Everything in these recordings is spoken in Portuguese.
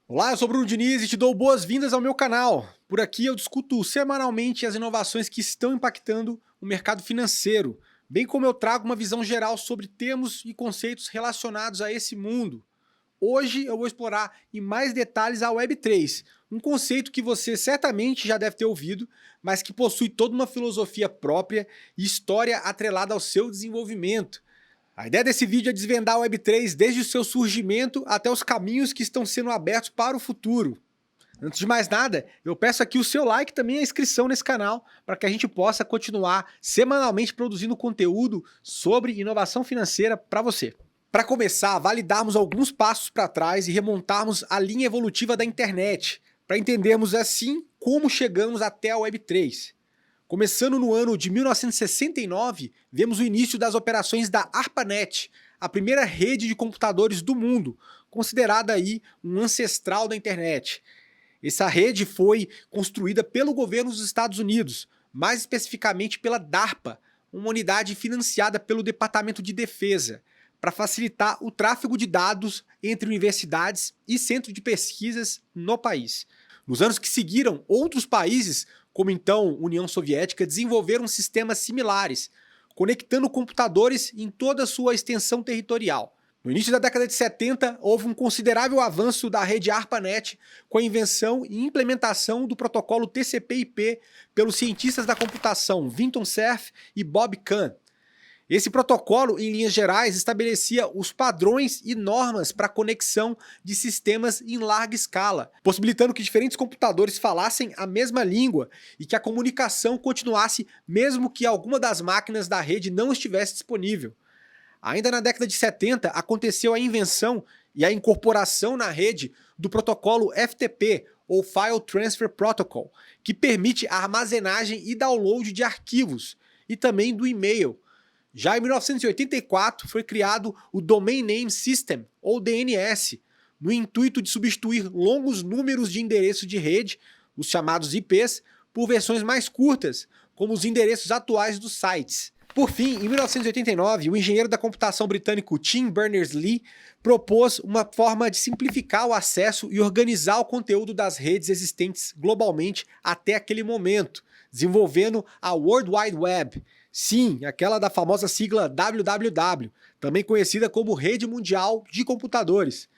Olá, eu sou o Bruno Diniz e te dou boas-vindas ao meu canal. Por aqui eu discuto semanalmente as inovações que estão impactando o mercado financeiro, bem como eu trago uma visão geral sobre termos e conceitos relacionados a esse mundo. Hoje eu vou explorar em mais detalhes a Web3, um conceito que você certamente já deve ter ouvido, mas que possui toda uma filosofia própria e história atrelada ao seu desenvolvimento. A ideia desse vídeo é desvendar a Web3 desde o seu surgimento até os caminhos que estão sendo abertos para o futuro. Antes de mais nada, eu peço aqui o seu like e também a inscrição nesse canal para que a gente possa continuar semanalmente produzindo conteúdo sobre inovação financeira para você. Para começar, vale darmos alguns passos para trás e remontarmos a linha evolutiva da internet, para entendermos assim como chegamos até a Web3. Começando no ano de 1969, vemos o início das operações da ARPANET, a primeira rede de computadores do mundo, considerada aí um ancestral da internet. Essa rede foi construída pelo governo dos Estados Unidos, mais especificamente pela DARPA, uma unidade financiada pelo Departamento de Defesa, para facilitar o tráfego de dados entre universidades e centros de pesquisas no país. Nos anos que seguiram, outros países, como então União Soviética, desenvolveram sistemas similares, conectando computadores em toda a sua extensão territorial. No início da década de 70, houve um considerável avanço da rede ARPANET com a invenção e implementação do protocolo TCP/IP pelos cientistas da computação Vinton Cerf e Bob Kahn. Esse protocolo, em linhas gerais, estabelecia os padrões e normas para a conexão de sistemas em larga escala, possibilitando que diferentes computadores falassem a mesma língua e que a comunicação continuasse mesmo que alguma das máquinas da rede não estivesse disponível. Ainda na década de 70, aconteceu a invenção e a incorporação na rede do protocolo FTP, ou File Transfer Protocol, que permite a armazenagem e download de arquivos, e também do e-mail. Já em 1984 foi criado o Domain Name System, ou DNS, no intuito de substituir longos números de endereço de rede, os chamados IPs, por versões mais curtas, como os endereços atuais dos sites. Por fim, em 1989, o engenheiro da computação britânico Tim Berners-Lee propôs uma forma de simplificar o acesso e organizar o conteúdo das redes existentes globalmente até aquele momento, desenvolvendo a World Wide Web. Sim, aquela da famosa sigla WWW, também conhecida como Rede Mundial de Computadores.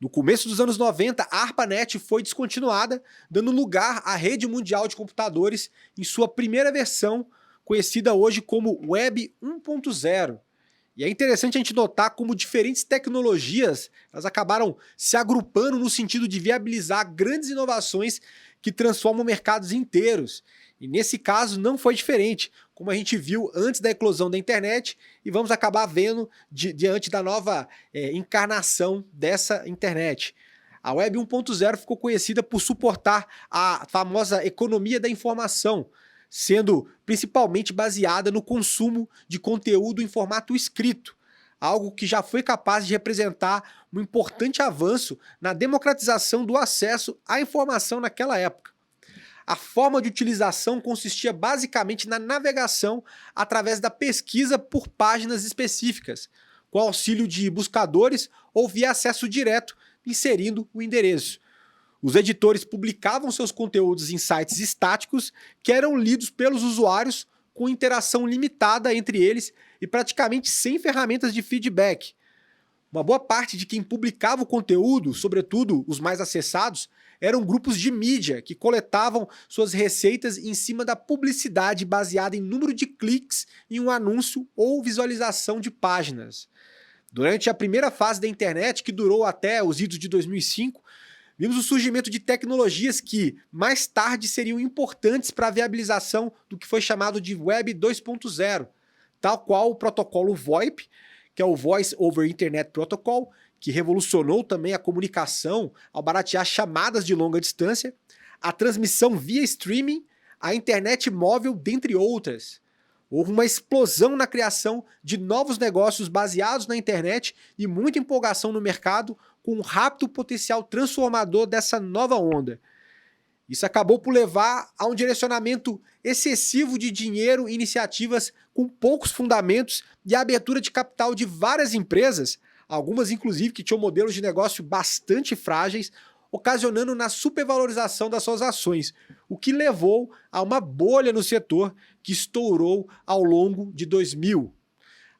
No começo dos anos 90, a ARPANET foi descontinuada, dando lugar à Rede Mundial de Computadores em sua primeira versão, conhecida hoje como Web 1.0. E é interessante a gente notar como diferentes tecnologias elas acabaram se agrupando no sentido de viabilizar grandes inovações que transformam mercados inteiros. E nesse caso não foi diferente, como a gente viu antes da eclosão da internet e vamos acabar vendo diante da nova encarnação dessa internet. A Web 1.0 ficou conhecida por suportar a famosa economia da informação, sendo principalmente baseada no consumo de conteúdo em formato escrito, algo que já foi capaz de representar um importante avanço na democratização do acesso à informação naquela época. A forma de utilização consistia basicamente na navegação através da pesquisa por páginas específicas, com auxílio de buscadores ou via acesso direto, inserindo o endereço. Os editores publicavam seus conteúdos em sites estáticos que eram lidos pelos usuários com interação limitada entre eles e praticamente sem ferramentas de feedback. Uma boa parte de quem publicava o conteúdo, sobretudo os mais acessados, eram grupos de mídia que coletavam suas receitas em cima da publicidade baseada em número de cliques em um anúncio ou visualização de páginas. Durante a primeira fase da internet, que durou até os idos de 2005, vimos o surgimento de tecnologias que, mais tarde, seriam importantes para a viabilização do que foi chamado de Web 2.0, tal qual o protocolo VoIP, que é o Voice over Internet Protocol, que revolucionou também a comunicação ao baratear chamadas de longa distância, a transmissão via streaming, a internet móvel, dentre outras. Houve uma explosão na criação de novos negócios baseados na internet e muita empolgação no mercado, com um rápido potencial transformador dessa nova onda. Isso acabou por levar a um direcionamento excessivo de dinheiro e iniciativas com poucos fundamentos e a abertura de capital de várias empresas, algumas inclusive que tinham modelos de negócio bastante frágeis, ocasionando na supervalorização das suas ações, o que levou a uma bolha no setor que estourou ao longo de 2000.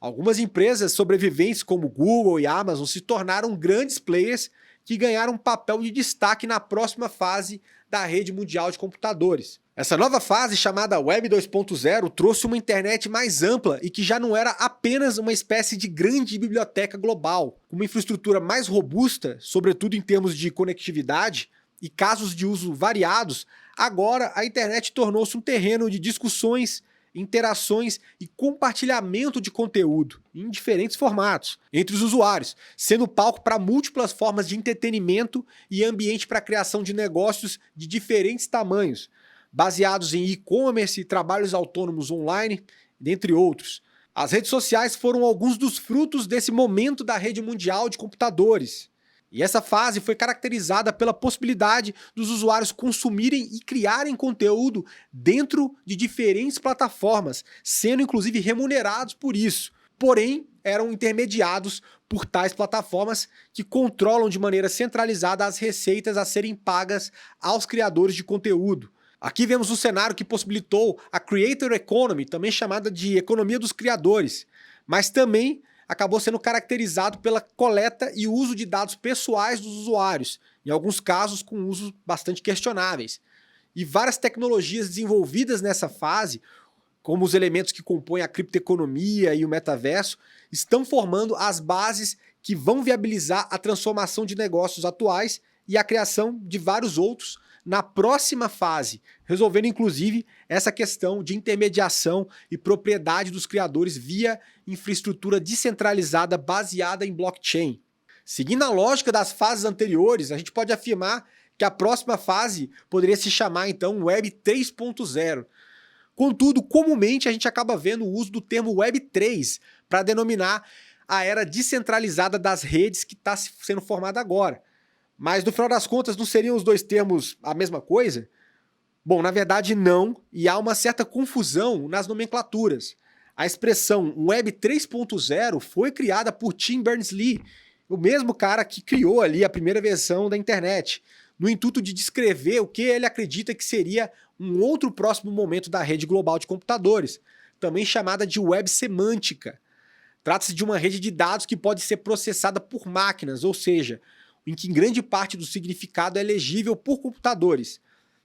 Algumas empresas sobreviventes como Google e Amazon se tornaram grandes players que ganharam um papel de destaque na próxima fase da rede mundial de computadores. Essa nova fase, chamada Web 2.0, trouxe uma internet mais ampla e que já não era apenas uma espécie de grande biblioteca global. Com uma infraestrutura mais robusta, sobretudo em termos de conectividade e casos de uso variados, agora a internet tornou-se um terreno de discussões, interações e compartilhamento de conteúdo em diferentes formatos entre os usuários, sendo palco para múltiplas formas de entretenimento e ambiente para a criação de negócios de diferentes tamanhos, baseados em e-commerce, trabalhos autônomos online, dentre outros. As redes sociais foram alguns dos frutos desse momento da rede mundial de computadores. E essa fase foi caracterizada pela possibilidade dos usuários consumirem e criarem conteúdo dentro de diferentes plataformas, sendo inclusive remunerados por isso. Porém, eram intermediados por tais plataformas que controlam de maneira centralizada as receitas a serem pagas aos criadores de conteúdo. Aqui vemos um cenário que possibilitou a Creator Economy, também chamada de economia dos criadores, mas também acabou sendo caracterizado pela coleta e uso de dados pessoais dos usuários, em alguns casos com usos bastante questionáveis. E várias tecnologias desenvolvidas nessa fase, como os elementos que compõem a criptoeconomia e o metaverso, estão formando as bases que vão viabilizar a transformação de negócios atuais e a criação de vários outros na próxima fase, resolvendo inclusive essa questão de intermediação e propriedade dos criadores via infraestrutura descentralizada baseada em blockchain. Seguindo a lógica das fases anteriores, a gente pode afirmar que a próxima fase poderia se chamar então Web 3.0. Contudo, comumente a gente acaba vendo o uso do termo Web 3 para denominar a era descentralizada das redes que está sendo formada agora. Mas no final das contas não seriam os dois termos a mesma coisa? Bom, na verdade não, e há uma certa confusão nas nomenclaturas. A expressão Web 3.0 foi criada por Tim Berners-Lee, o mesmo cara que criou ali a primeira versão da internet, no intuito de descrever o que ele acredita que seria um outro próximo momento da rede global de computadores, também chamada de web semântica. Trata-se de uma rede de dados que pode ser processada por máquinas, ou seja, em que grande parte do significado é legível por computadores.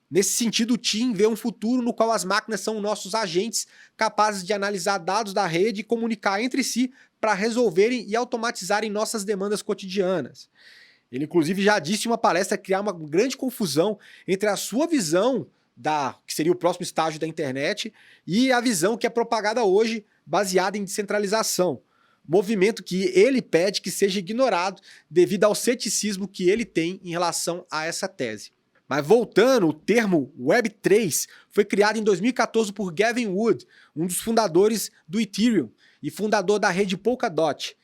Nesse sentido, o Tim vê um futuro no qual as máquinas são nossos agentes capazes de analisar dados da rede e comunicar entre si para resolverem e automatizarem nossas demandas cotidianas. Ele inclusive já disse em uma palestra criar uma grande confusão entre a sua visão que seria o próximo estágio da internet e a visão que é propagada hoje baseada em descentralização. Movimento que ele pede que seja ignorado devido ao ceticismo que ele tem em relação a essa tese. Mas voltando, o termo Web3 foi criado em 2014 por Gavin Wood, um dos fundadores do Ethereum e fundador da rede Polkadot.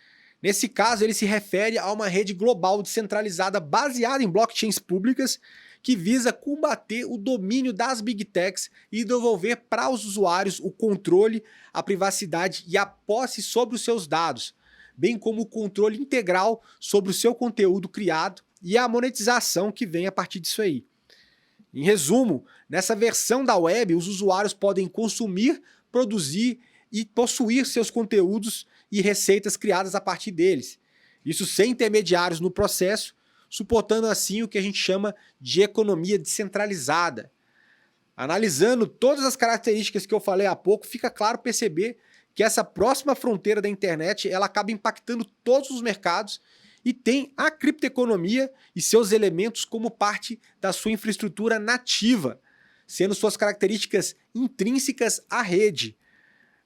Nesse caso, ele se refere a uma rede global descentralizada baseada em blockchains públicas que visa combater o domínio das Big Techs e devolver para os usuários o controle, a privacidade e a posse sobre os seus dados, bem como o controle integral sobre o seu conteúdo criado e a monetização que vem a partir disso aí. Em resumo, nessa versão da web, os usuários podem consumir, produzir e possuir seus conteúdos e receitas criadas a partir deles. Isso sem intermediários no processo, suportando assim o que a gente chama de economia descentralizada. Analisando todas as características que eu falei há pouco, fica claro perceber que essa próxima fronteira da internet ela acaba impactando todos os mercados e tem a criptoeconomia e seus elementos como parte da sua infraestrutura nativa, sendo suas características intrínsecas à rede.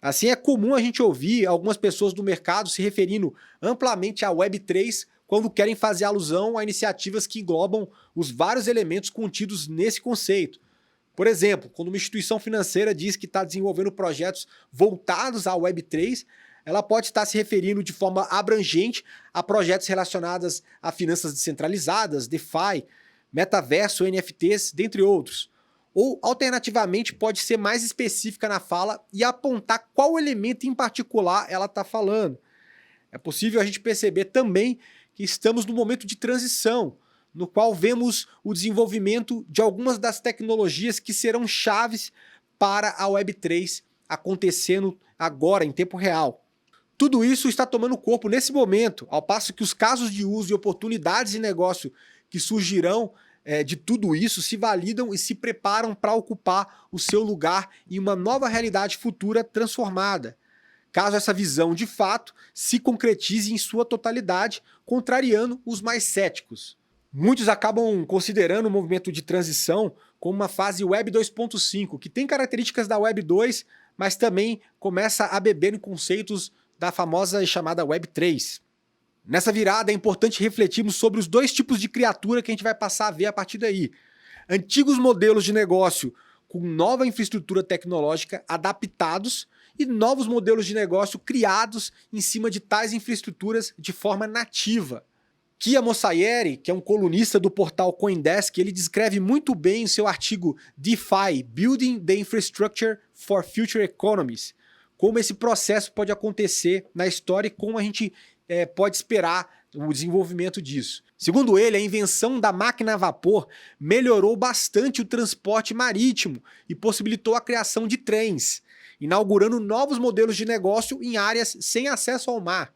Assim, é comum a gente ouvir algumas pessoas do mercado se referindo amplamente à Web3 quando querem fazer alusão a iniciativas que englobam os vários elementos contidos nesse conceito. Por exemplo, quando uma instituição financeira diz que está desenvolvendo projetos voltados à Web3, ela pode estar se referindo de forma abrangente a projetos relacionados a finanças descentralizadas, DeFi, metaverso, NFTs, dentre outros. Ou, alternativamente, pode ser mais específica na fala e apontar qual elemento em particular ela está falando. É possível a gente perceber também que estamos num momento de transição, no qual vemos o desenvolvimento de algumas das tecnologias que serão chaves para a Web3 acontecendo agora, em tempo real. Tudo isso está tomando corpo nesse momento, ao passo que os casos de uso e oportunidades de negócio que surgirão de tudo isso se validam e se preparam para ocupar o seu lugar em uma nova realidade futura transformada, caso essa visão de fato se concretize em sua totalidade, contrariando os mais céticos. Muitos acabam considerando o movimento de transição como uma fase Web 2.5, que tem características da Web 2, mas também começa a beber em conceitos da famosa e chamada Web 3. Nessa virada é importante refletirmos sobre os dois tipos de criatura que a gente vai passar a ver a partir daí. Antigos modelos de negócio com nova infraestrutura tecnológica adaptados e novos modelos de negócio criados em cima de tais infraestruturas de forma nativa. Kia Mossaieri, que é um colunista do portal CoinDesk, ele descreve muito bem em seu artigo DeFi, Building the Infrastructure for Future Economies, como esse processo pode acontecer na história e como a gente pode esperar o desenvolvimento disso. Segundo ele, a invenção da máquina a vapor melhorou bastante o transporte marítimo e possibilitou a criação de trens, inaugurando novos modelos de negócio em áreas sem acesso ao mar.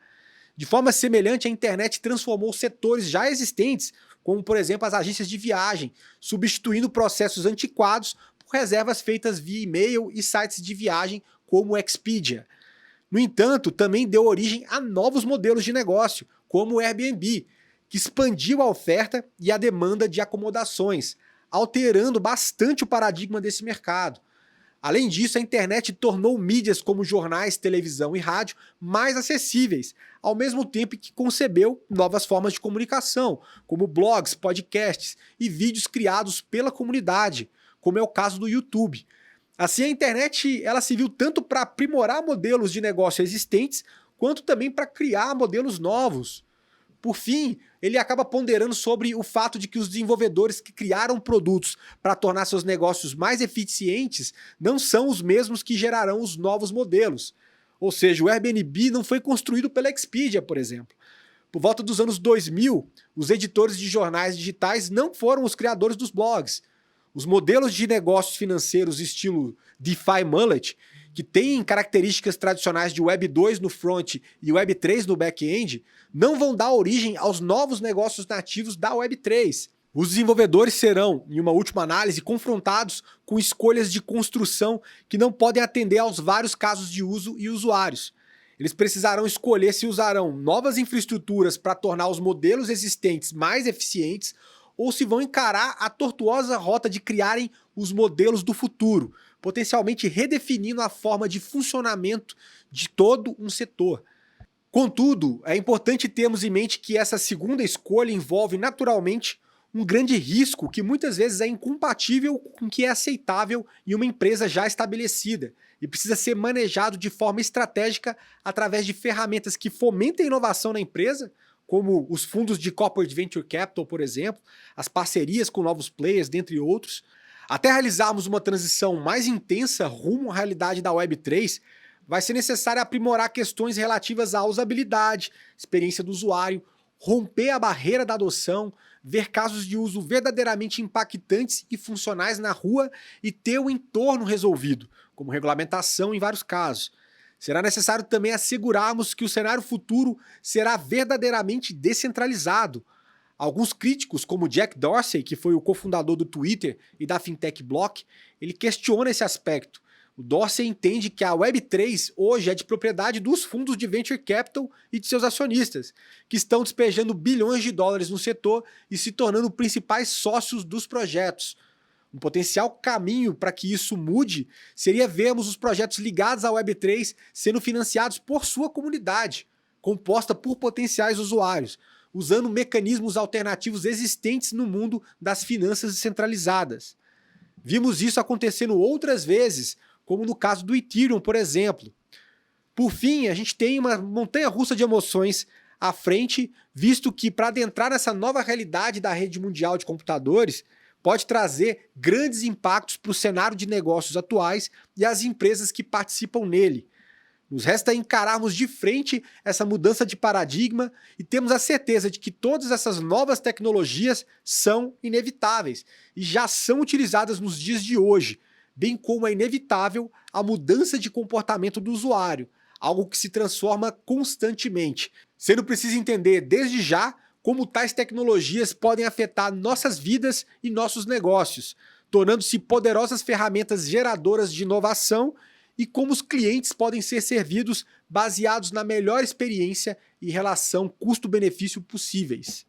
De forma semelhante, a internet transformou setores já existentes, como por exemplo as agências de viagem, substituindo processos antiquados por reservas feitas via e-mail e sites de viagem como o Expedia. No entanto, também deu origem a novos modelos de negócio, como o Airbnb, que expandiu a oferta e a demanda de acomodações, alterando bastante o paradigma desse mercado. Além disso, a internet tornou mídias como jornais, televisão e rádio mais acessíveis, ao mesmo tempo que concebeu novas formas de comunicação, como blogs, podcasts e vídeos criados pela comunidade, como é o caso do YouTube. Assim, a internet ela se viu tanto para aprimorar modelos de negócio existentes, quanto também para criar modelos novos. Por fim, ele acaba ponderando sobre o fato de que os desenvolvedores que criaram produtos para tornar seus negócios mais eficientes não são os mesmos que gerarão os novos modelos. Ou seja, o Airbnb não foi construído pela Expedia, por exemplo. Por volta dos anos 2000, os editores de jornais digitais não foram os criadores dos blogs. Os modelos de negócios financeiros estilo DeFi Mullet, que têm características tradicionais de Web 2 no front e Web 3 no back-end, não vão dar origem aos novos negócios nativos da Web 3. Os desenvolvedores serão, em uma última análise, confrontados com escolhas de construção que não podem atender aos vários casos de uso e usuários. Eles precisarão escolher se usarão novas infraestruturas para tornar os modelos existentes mais eficientes ou se vão encarar a tortuosa rota de criarem os modelos do futuro, potencialmente redefinindo a forma de funcionamento de todo um setor. Contudo, é importante termos em mente que essa segunda escolha envolve naturalmente um grande risco que muitas vezes é incompatível com o que é aceitável em uma empresa já estabelecida e precisa ser manejado de forma estratégica através de ferramentas que fomentem a inovação na empresa, como os fundos de Corporate Venture Capital, por exemplo, as parcerias com novos players, dentre outros. Até realizarmos uma transição mais intensa rumo à realidade da Web3, vai ser necessário aprimorar questões relativas à usabilidade, experiência do usuário, romper a barreira da adoção, ver casos de uso verdadeiramente impactantes e funcionais na rua e ter o entorno resolvido, como regulamentação em vários casos. Será necessário também assegurarmos que o cenário futuro será verdadeiramente descentralizado. Alguns críticos, como Jack Dorsey, que foi o cofundador do Twitter e da fintech Block, ele questiona esse aspecto. O Dorsey entende que a Web3 hoje é de propriedade dos fundos de Venture Capital e de seus acionistas, que estão despejando bilhões de dólares no setor e se tornando principais sócios dos projetos. Um potencial caminho para que isso mude seria vermos os projetos ligados à Web3 sendo financiados por sua comunidade, composta por potenciais usuários, usando mecanismos alternativos existentes no mundo das finanças descentralizadas. Vimos isso acontecendo outras vezes, como no caso do Ethereum, por exemplo. Por fim, a gente tem uma montanha-russa de emoções à frente, visto que para adentrar nessa nova realidade da rede mundial de computadores, pode trazer grandes impactos para o cenário de negócios atuais e as empresas que participam nele. Nos resta encararmos de frente essa mudança de paradigma e termos a certeza de que todas essas novas tecnologias são inevitáveis e já são utilizadas nos dias de hoje, bem como é inevitável a mudança de comportamento do usuário, algo que se transforma constantemente, sendo preciso entender desde já como tais tecnologias podem afetar nossas vidas e nossos negócios, tornando-se poderosas ferramentas geradoras de inovação e como os clientes podem ser servidos baseados na melhor experiência e relação custo-benefício possíveis.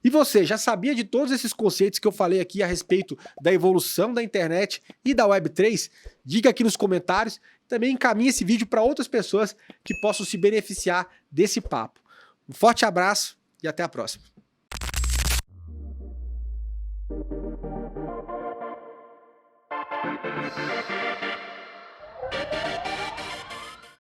E você, já sabia de todos esses conceitos que eu falei aqui a respeito da evolução da internet e da Web3? Diga aqui nos comentários, também encaminhe esse vídeo para outras pessoas que possam se beneficiar desse papo. Um forte abraço e até a próxima.